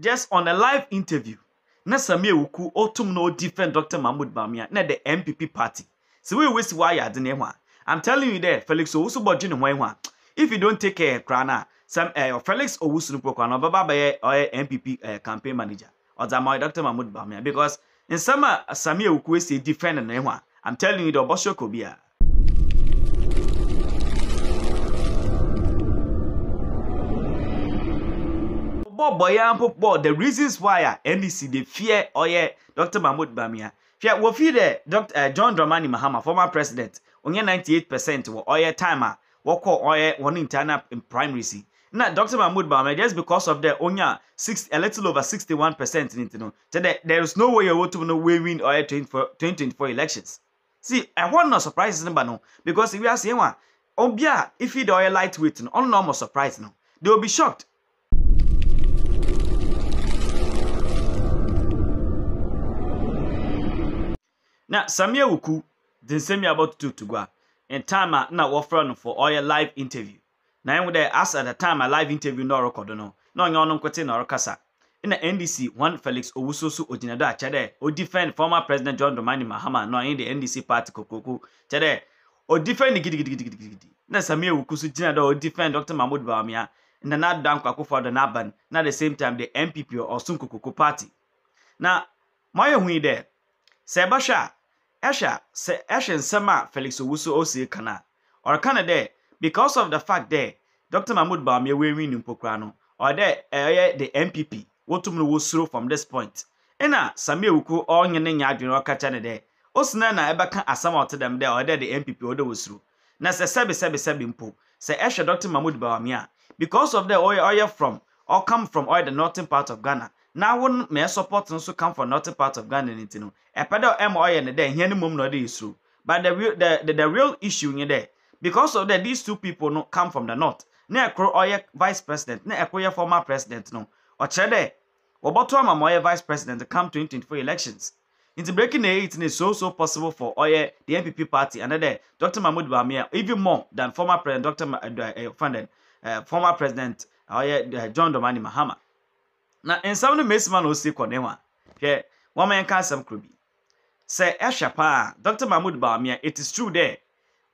just on a live interview na Sammy Awuku otum no defend Dr. Mahmoud Bawumia na the MPP party. So we wisi why ya dene ho. I'm telling you there, Felix Owusu bodji ne ho. If you don't take care krana, some Felix Owusu no pokwa baba be MPP campaign manager or Dr. Mahmoud Bawumia, because in summer Sammy Awuku say defend ne ho. I'm telling you the obosho kobia. The reasons why NDC they fear Dr. Mahmoud Bawumia. We fear the Dr. John Dramani Mahama, former president, only 98% were timer, what call one internal in primary C. Now Dr. Mahmoud Bawumia, just because of the onya a little over 61% in it, there is no way you want to know we win 2024 elections. See, I want no surprises number no, because if you are saying one, if you do lightweight, on normal surprise no, they will be shocked. Now, Sammy Awuku didn't send me about to go. In time, now offering for oil live interview. Now, when they ask at the time a live interview, no record, no, no, question or kasa. In the NDC, one Felix Owusu Ojinada Chade, or defend former President John Dramani Mahama, no in the NDC party Kokoko, Chade, or defend the giddy. Now, Sammy Awuku Jinada or defend Dr. Mahmoud Bawumia, and the not down Kako for the Naban, not the same time the MPP or Sunkoko party. Now, my way there, Sebasha. Asha Sama Felix Owusu Osi Kana or Kana there because of the fact there Dr. Mahmoud Bawumia we win in Pokrano or there the MPP what to wusuru from this point. Ena Sammy Awuku all nyene nyadwene okachane there. Osina na ebeka asama to them there or there the MPP or the wusuru. Na se sebe mpo se Asha Dr. Mahmoud Bawumia because of the oil from or come from the northern part of Ghana. Now one may support also come from northern part of Ghana intino. A pedal MOI and the here mum no is true. But the real issue in there, because of that these two people no come from the north. Ne akro oil vice president, ne akro former president no. Or chede, or bottom my vice president to come 2024 elections. Into breaking the 18 is so possible for oil the MPP party and there Dr. Mahmoud Bawumia even more than former president former president John Dramani Mahama. Now, in some of the Mason will see Konewa. Here, one man can some crubby. Say, Ashapa, Dr. Mahmoud Bawumia, it is true there.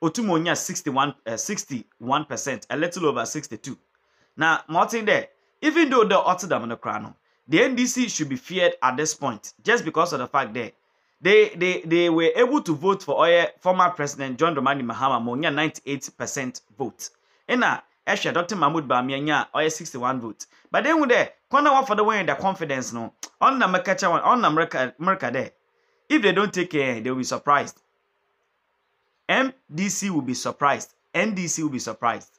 Otumonia 61%, a little over 62. Now, Martin there, even though the Otterdam on the crown, the NDC should be feared at this point, just because of the fact that they were able to vote for former President John Dramani Mahama, Monia 98% vote. And now, Asha Dr. Mahmoud Bawumia or 61 votes. But then with there, corner one for the way in the confidence no. On the Makacha one, on America there. If they don't take care, they will be surprised. MDC will be surprised. NDC will be surprised.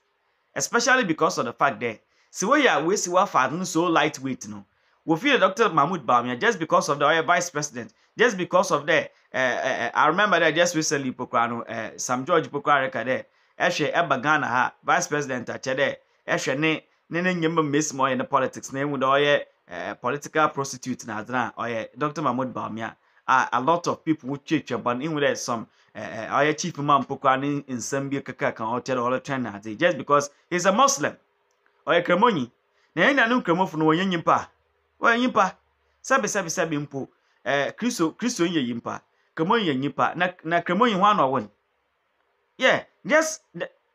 Especially because of the fact that see where we see what father so lightweight no. We feel Dr. Mahmoud Bawumia just because of the vice president, just because of the I remember that just recently Pokrano Sam George Pokrareka there. Eshe eba Ghana ha vice president achede eshe ne nyemba miss more in the politics name with oye political prostitute na adana oye Dr. Mahmoud Bawumia a lot of people would church but in with some oye chief man pokwa in Zambia kaka kan hotel all trend na just because he's a Muslim oye kremoni na nya no kremo fu no nyimpa sabe mpo Kristo nye yimpa kremoni ye nyimpa na kremoni ho anowon. Yeah, yes,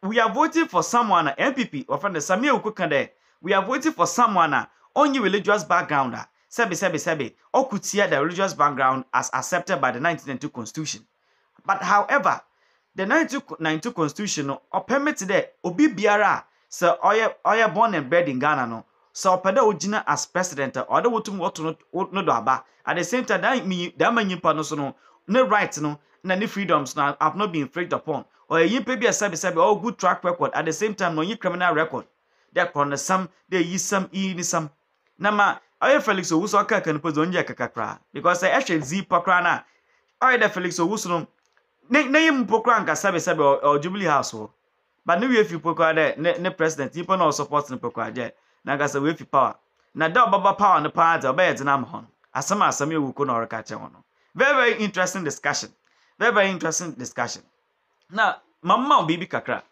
we are voting for someone, MPP, or from the Sammy Awuku there. We are voting for someone, only religious background, Sebi, or could see the religious background as accepted by the 1992 Constitution. But however, the 1992 Constitution or permitted there, Obi Biara, so Oya born and bred in Ghana, no, so Pada Ojina as president, or the Wotum no doaba. At the same time, that mean that man no rights, no freedoms now have not been infringed upon. Or a yimpe be a sabi all good track record at the same time no ye criminal record. There on some there is some some. Nama I Felix Owusu aka kan pozonje kakakra because I actually z pokra na I the Felix Owusu no na yim pokra nka sabi or Jubilee House ho. But no we if you pokra there ne president people no support no pokra je na ga say we fi power. Na da baba power no party obey na am hon. Asama Awuku no reka che wono. Very interesting discussion. Very interesting discussion. Now, Mama Bibi Kakra.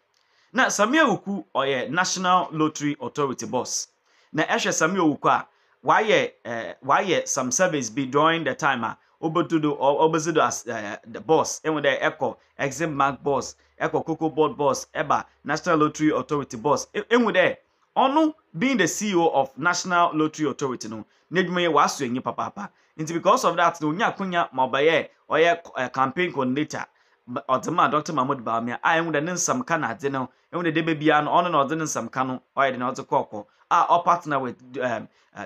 Now, Sammy Awuku or National Lottery Authority boss. Now, Asha Sammy Awuku why some service be during the time obotudo as the boss and with the echo exim bank boss echo cocoa board boss eba National Lottery Authority boss and with there ono being the CEO of National Lottery Authority no nedwuma ye waso enyi papa nti because of that no nya konya mobaye oye campaign coordinator Otama Dr. Mahmoud Bawumia I am the nsam ka na de no and the debe bia no ono na ode nsam ka no oye de na ode kokko our partner with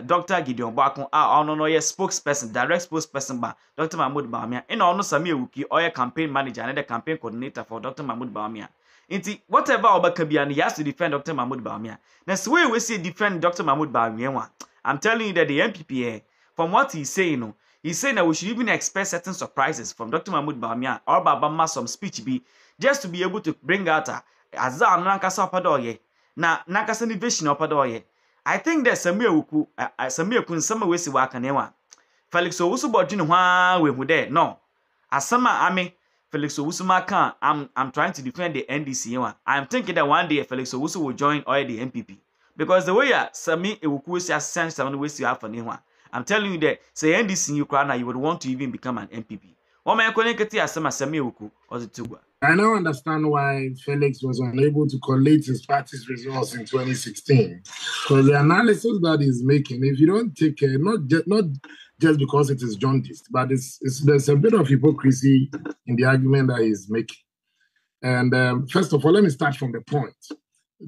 Dr. Gideon Bako ono no ye spokesperson direct spokesperson ba Dr. Mahmoud Bawumia and ono Sammy Awuku oye campaign manager and the campaign coordinator for Dr. Mahmoud Bawumia. Inti whatever Obaka Bian, he has to defend Dr. Mahmoud Bawumia. Now, so we see defend Dr. Mahmoud Bawumia. I'm telling you that the MPPA, from what he's saying, he's saying that we should even expect certain surprises from Dr. Mahmoud Bawumia or Baba some speech be just to be able to bring out a Azar Nankasa Padoye. Na Nakasa innovation Opadoye. I think that Sammy Awuku in some way see Wakanewa. Felix Owusu Bojin Hwa we would there. No. Asama Ame. Felix Owusu can I'm trying to defend the NDC. I'm thinking that one day Felix Owusu will join all the MPP. Because the way Sammy Awuku has sent someone ways you have for anyone. I'm telling you that say NDC Ukraine you would want to even become an MPP. What may I connect to Sammy Awuku or the two? I now understand why Felix was unable to collate his party's results in 2016. Because the analysis that he's making, if you don't take care, not just because it is jaundiced, but there's a bit of hypocrisy in the argument that he's making. And first of all, let me start from the point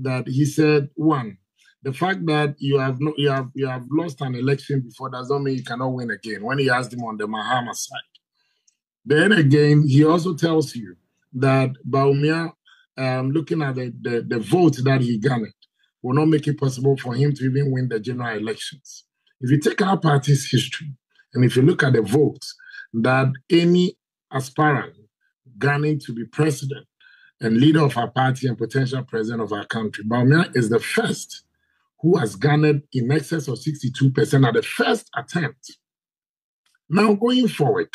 that he said, one, the fact that you have lost an election before does not mean you cannot win again, when he asked him on the Mahama side. Then again, he also tells you that Bawumia, looking at the vote that he garnered, will not make it possible for him to even win the general elections. If you take our party's history, and if you look at the votes that any aspirant garnering to be president and leader of our party and potential president of our country, Bawumia is the first who has garnered in excess of 62% at the first attempt. Now, going forward,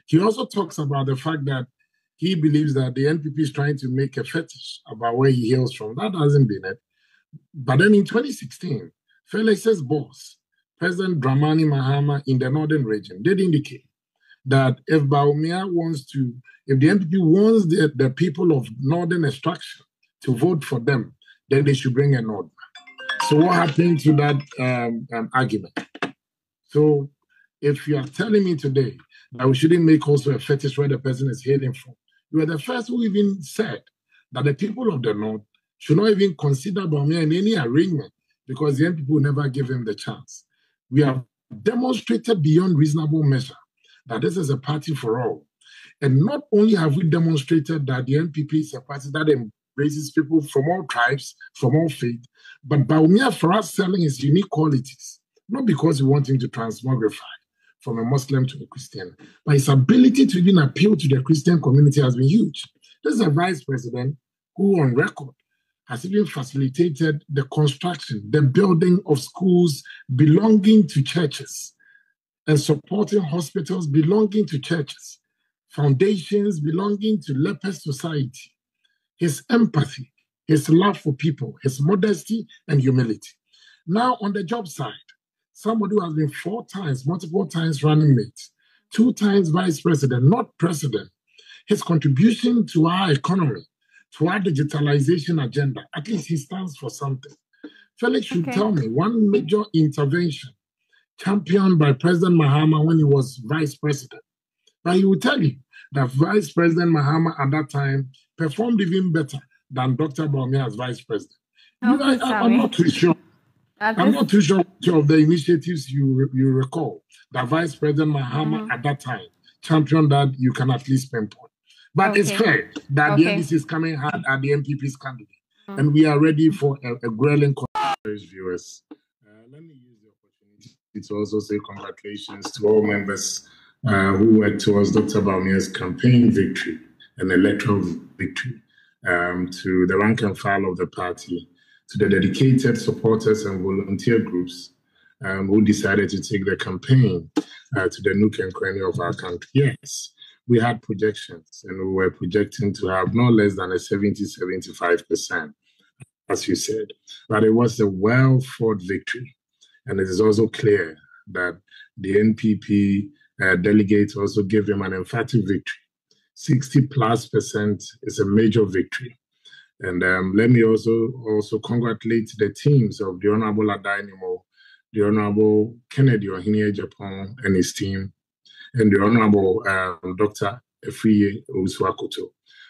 he also talks about the fact that he believes that the NPP is trying to make a fetish about where he hails from. That hasn't been it. But then in 2016, Felix's boss, President Dramani Mahama in the northern region, did indicate that if Bawumia if the NPP wants the people of northern extraction to vote for them, then they should bring a northern. So what happened to that argument? So if you are telling me today that we shouldn't make also a fetish where the person is hailing from, you were the first who even said that the people of the North should not even consider Bawumia in any arrangement because the NPP will never give him the chance. We have demonstrated beyond reasonable measure that this is a party for all. And not only have we demonstrated that the NPP is a party that embraces people from all tribes, from all faiths, but Bawumia, for us, selling his unique qualities, not because we want him to transmogrify from a Muslim to a Christian, but his ability to even appeal to the Christian community has been huge. This is a vice president who, on record, has even facilitated the construction, the building of schools belonging to churches and supporting hospitals belonging to churches, foundations belonging to leper society. His empathy, his love for people, his modesty and humility. Now, on the job side, somebody who has been 4 times, multiple times running mate, 2 times vice president, not president, his contribution to our economy, to our digitalization agenda, at least he stands for something. Felix should tell me one major intervention championed by President Mahama when he was vice president. But he will tell you that Vice President Mahama at that time performed even better than Dr. Bawumia as vice president. I'm not too sure. I'm not too sure of the initiatives you recall that Vice President Mahama at that time championed that you can at least pinpoint. But it's fair that the NDC is coming hard at the MPP's candidate. And we are ready for a grueling viewers. Let me use the opportunity to also say congratulations to all members who worked towards Dr. Bawumia's campaign victory and electoral victory, to the rank and file of the party, to the dedicated supporters and volunteer groups who decided to take the campaign to the nook and cranny of our country. Yes, we had projections, and we were projecting to have no less than a 70-75%, as you said. But it was a well-fought victory. And it is also clear that the NPP delegates also gave him an emphatic victory. 60+% is a major victory. And let me also congratulate the teams of the Honorable Adainimo, the Honorable Kennedy Ohinie Japan and his team, and the Honorable Dr. Efriye Owusu-Akoto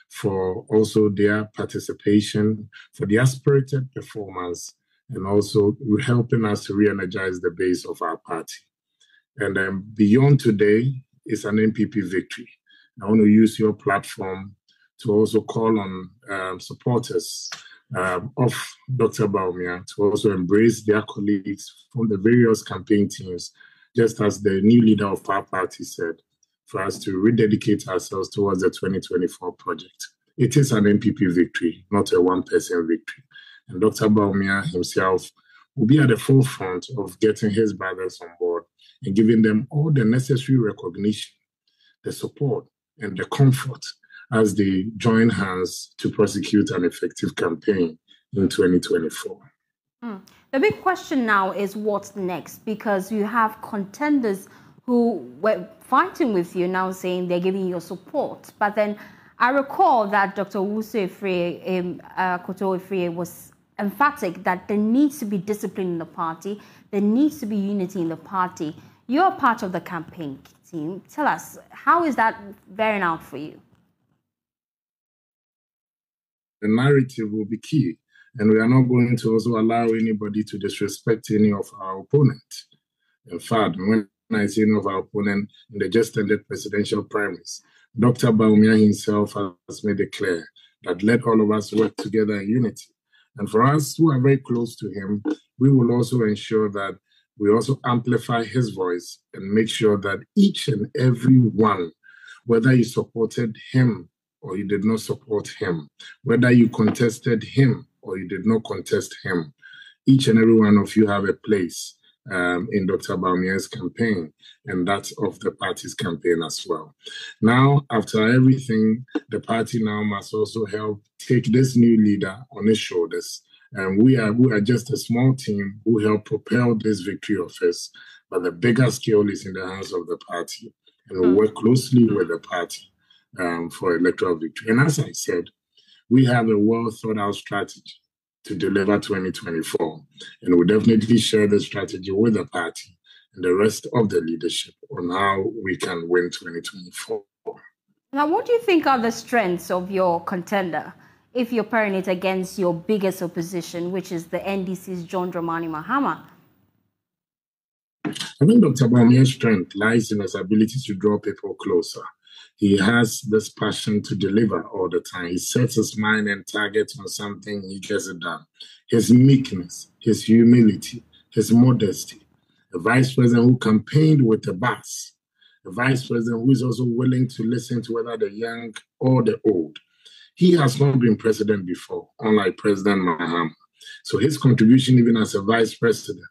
for also their participation, for their spirited performance, and also helping us to re-energize the base of our party. And beyond today is an NPP victory. I want to use your platform to also call on supporters of Dr. Bawumia to also embrace their colleagues from the various campaign teams, just as the new leader of our party said, for us to rededicate ourselves towards the 2024 project. It is an NPP victory, not a one-person victory. And Dr. Bawumia himself will be at the forefront of getting his brothers on board and giving them all the necessary recognition, the support, and the comfort as they join hands to prosecute an effective campaign in 2024. The big question now is what's next, because you have contenders who were fighting with you now saying they're giving you support. But then I recall that Dr. Koto Efriye was emphatic that there needs to be discipline in the party, there needs to be unity in the party. You're part of the campaign team. Tell us, how is that bearing out for you? The narrative will be key, and we are not going to also allow anybody to disrespect any of our opponents. In fact, when I say any of our opponent in the just ended presidential primaries, Dr. Bawumia himself has made it clear that let all of us work together in unity. And for us who are very close to him, we will also ensure that we also amplify his voice and make sure that each and every one, whether you supported him or you did not support him, whether you contested him or you did not contest him, each and every one of you have a place in Dr. Bawumia's campaign, and that's of the party's campaign as well. Now, after everything, the party now must also help take this new leader on its shoulders. And we are just a small team who help propel this victory of his, but the bigger scale is in the hands of the party, and we work closely with the party for electoral victory. And as I said, we have a well thought out strategy to deliver 2024. And we definitely share the strategy with the party and the rest of the leadership on how we can win 2024. Now, what do you think are the strengths of your contender if you're pairing it against your biggest opposition, which is the NDC's John Dramani Mahama? I think Dr. Bawumia's strength lies in his ability to draw people closer. He has this passion to deliver all the time. He sets his mind and targets on something, he gets it done. His meekness, his humility, his modesty. A vice president who campaigned with the bus. A vice president who is also willing to listen to whether the young or the old. He has not been president before, unlike President Mahama. So his contribution even as a vice president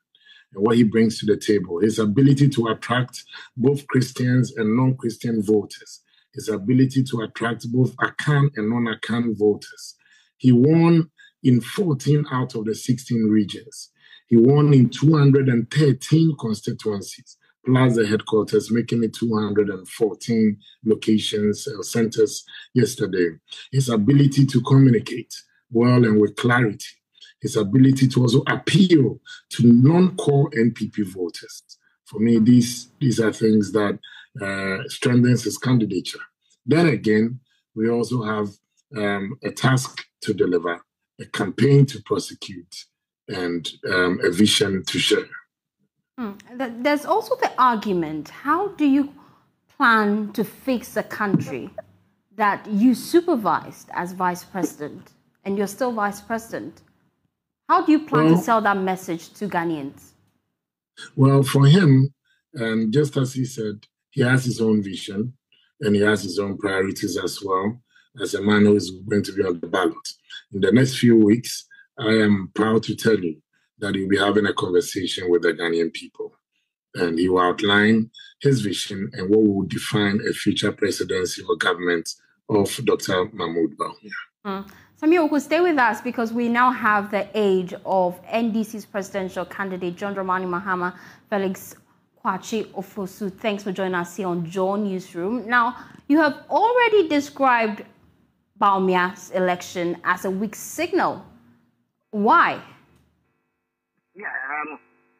and what he brings to the table, his ability to attract both Christians and non-Christian voters, his ability to attract both Akan and non-Akan voters. He won in 14 out of the 16 regions. He won in 213 constituencies, plus the headquarters, making it 214 locations, centers yesterday. His ability to communicate well and with clarity. His ability to also appeal to non-core NPP voters. For me, these are things that strengthens his candidature. Then again, we also have a task to deliver, a campaign to prosecute, and a vision to share. There's also the argument, how do you plan to fix a country that you supervised as vice president and you're still vice president? How do you plan to sell that message to Ghanaians? Well, for him, just as he said, he has his own vision and he has his own priorities as well, as a man who is going to be on the ballot. In the next few weeks, I am proud to tell you that he'll be having a conversation with the Ghanaian people. And he will outline his vision and what will define a future presidency or government of Dr. Mahmoud Bawumia. Sammy Awuku, stay with us because we now have the age of NDC's presidential candidate, John Dramani Mahama, Felix Kwakye Ofosu. Thanks for joining us here on Joy Newsroom. Now, you have already described Bawumia's election as a weak signal. Why? Yeah,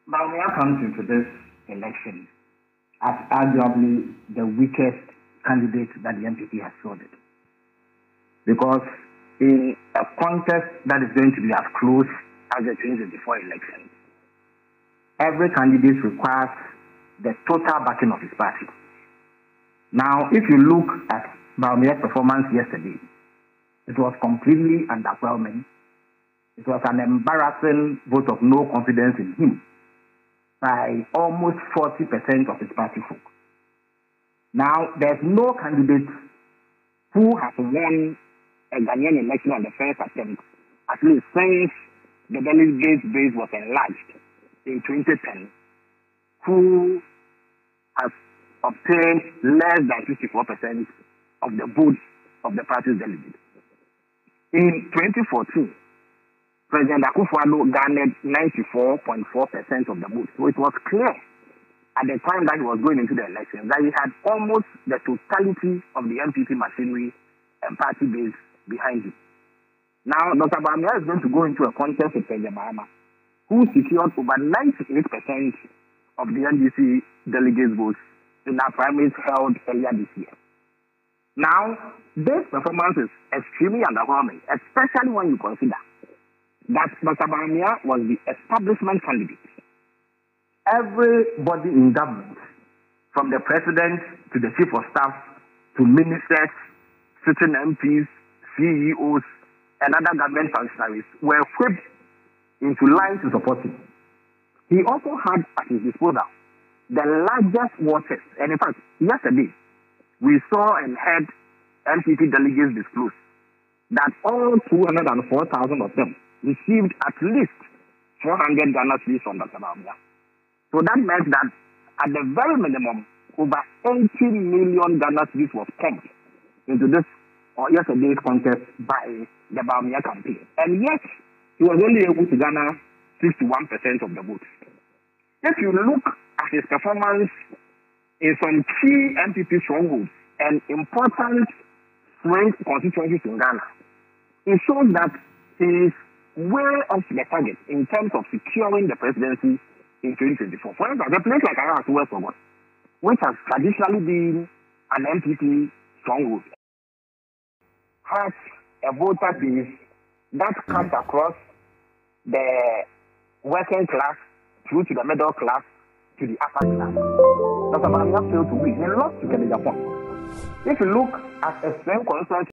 Bawumia comes into this election as arguably the weakest candidate that the MPP has fielded. Because in a contest that is going to be as close as the 2024 elections, every candidate requires the total backing of his party. Now, if you look at Bawumia's performance yesterday, it was completely underwhelming. It was an embarrassing vote of no confidence in him by almost 40% of his party folk. Now, there's no candidate who has won a Ghanaian election on the first attempt, at least since the delegate base was enlarged in 2010, who has obtained less than 54% of the votes of the party's delegates. In 2014, President Akufo-Addo garnered 94.4% of the votes. So it was clear at the time that he was going into the election that he had almost the totality of the MPP machinery and party base behind him. Now, Dr. Bawumia is going to go into a contest with President Mahama, who secured over 98% of the NDC delegates' votes in our primaries held earlier this year. Now, this performance is extremely underwhelming, especially when you consider that Dr. Bawumia was the establishment candidate. Everybody in government, from the president to the chief of staff to ministers, sitting MPs, CEOs, and other government functionaries, were whipped into line to support him. He also had at his disposal the largest war chest. And in fact, yesterday, we saw and heard MPP delegates disclose that all 204,000 of them received at least 400 Ghana cedis from Dr. Bawumia. So that meant that at the very minimum, over 80 million Ghana cedis was pumped into this yesterday's contest by the Bawumia campaign. And yet, he was only able to garner 61% of the votes. If you look at his performance in some key MPP strongholds and important swing constituencies in Ghana, it shows that he is way off the target in terms of securing the presidency in 2024. For instance, a place like Accra, which has traditionally been an MPP stronghold, has a voter base that comes across the working class through to the middle class to the upper class. Dr. Bawumia failed to win. He lost to Kennedy Japan. If you look at a swing constituency